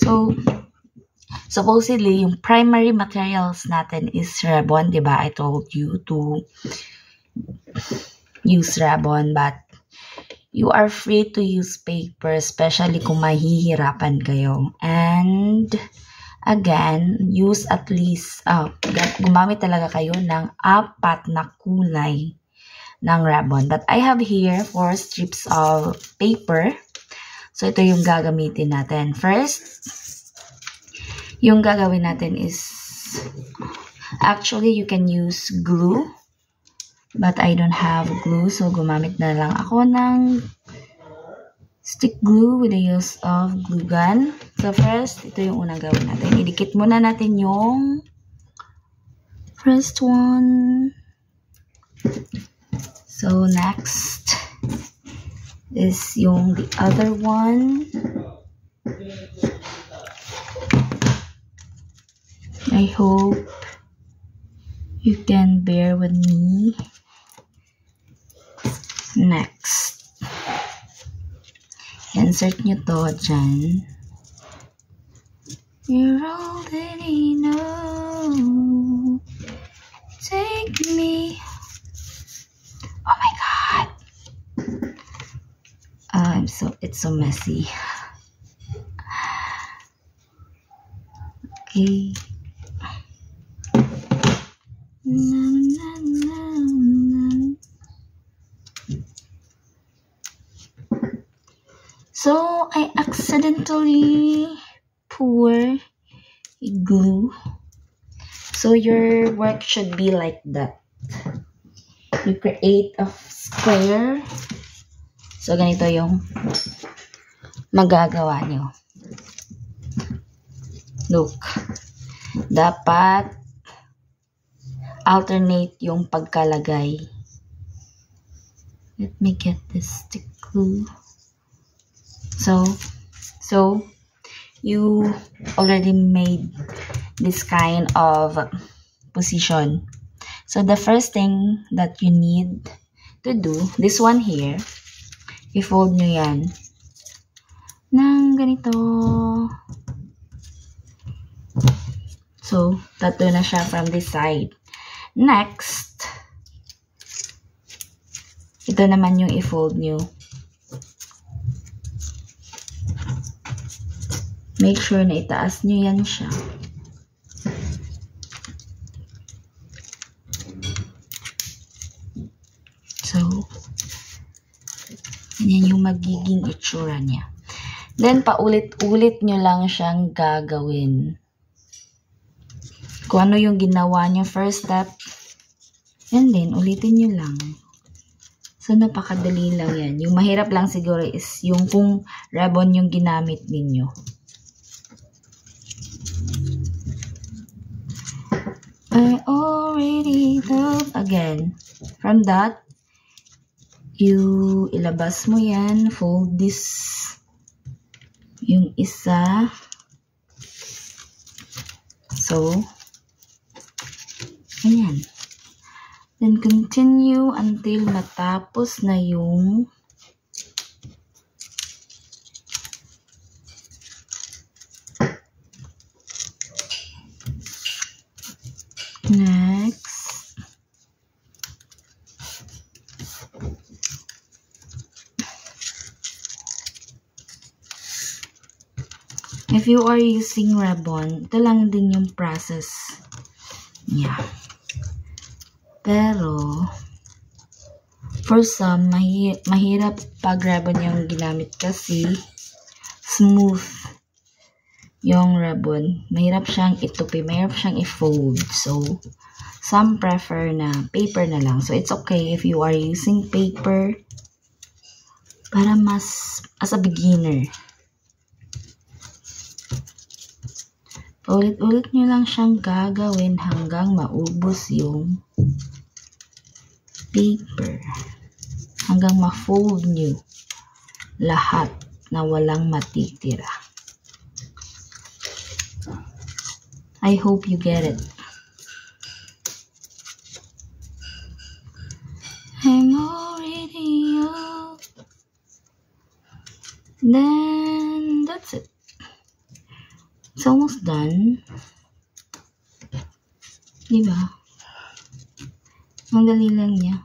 So, supposedly, yung primary materials natin is ribbon, diba? I told you to use ribbon, but you are free to use paper, especially kung mahihirapan kayo. And, again, use at least, gumamit talaga kayo ng 4 na kulay ng ribbon. But I have here 4 strips of paper. So, ito yung gagamitin natin. First, yung gagawin natin is, actually, you can use glue. But I don't have glue. So, gumamit na lang ako ng stick glue with the use of glue gun. So, first, ito yung unang gawin natin. Idikit muna natin yung first one. So, next is yung the other one. I hope you can bear with me. Next. Insert nyo to dyan. You already know. Take me. Oh my God. It's so messy. Okay. So, I accidentally pour glue. So, your work should be like that. You create a square. So, ganito yung magagawa nyo. Look. Dapat alternate yung pagkalagay. Let me get this stick glue. So you already made this kind of position. So the first thing that you need to do, this one here, i-fold nyo yan ng ganito. So, tatlo na siya from this side. Next, ito naman yung i-fold nyo. Make sure na itaas nyo yan siya. So, yan yung magiging itsura niya. Then, paulit-ulit nyo lang siyang gagawin. Kung ano yung ginawa nyo first step, and then, ulitin nyo lang. So, napakadali lang yan. Yung mahirap lang siguro is yung kung ribbon yung ginamit ninyo. I already love again. From that, ilabas mo yan, fold this, yung isa. So, ayan. Then, continue until matapos na yung next. If you are using ribbon, ito lang din yung process niya. Pero, for some, mahirap pag ribbon yung ginamit kasi smooth yung ribbon. Mahirap siyang itupi, mahirap siyang i-fold. So, some prefer na paper na lang. So, it's okay if you are using paper para mas, as a beginner. Ulit-ulit nyo lang siyang gagawin hanggang maubos yung paper. Hanggang ma-fold nyo lahat na walang matitira. I hope you get it. I'm already up. Then, that's it. It's almost done. Diba? Ang dali lang niya.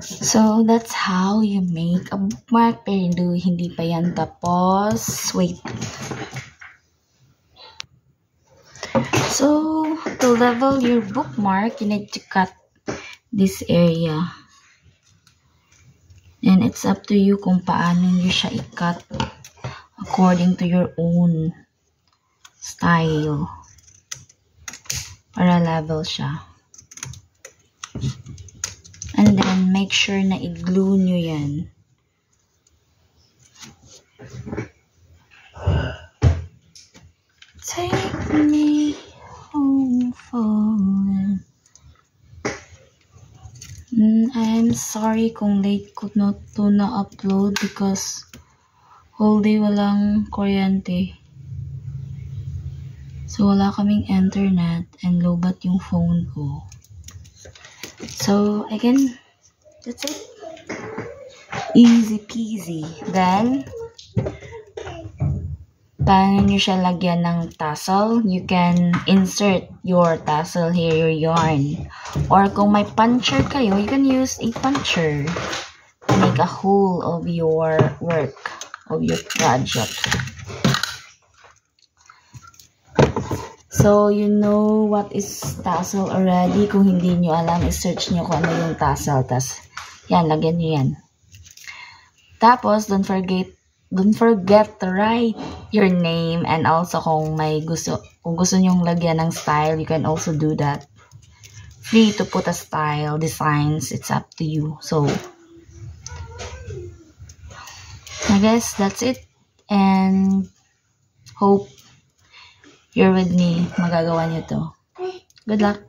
So, that's how you make a bookmark. Pero hindi pa yan tapos. Wait. So, to level your bookmark, you need to cut this area. And it's up to you kung paano nyo siya i-cut according to your own style. Para level siya. And then, make sure na i-glue nyo yan. Take me home falling. I'm sorry kung late ko na to na-upload because whole day walang kuryente. So, wala kaming internet and low-bat yung phone ko. So, again, that's it. Easy peasy. Then, paano nyo siya lagyan ng tassel? You can insert your tassel here, your yarn. Or kung may puncher kayo, you can use a puncher to make a hole of your work, of your project. So, you know what is tassel already. Kung hindi nyo alam, i-search nyo kung ano yung tassel. Tas, yan, lagyan nyo yan. Tapos, don't forget to write your name. And also, kung gusto nyong lagyan ng style, you can also do that. Free to put a style, designs, it's up to you. So, I guess that's it. And, hope you're with me, magagawa nyo to. Good luck!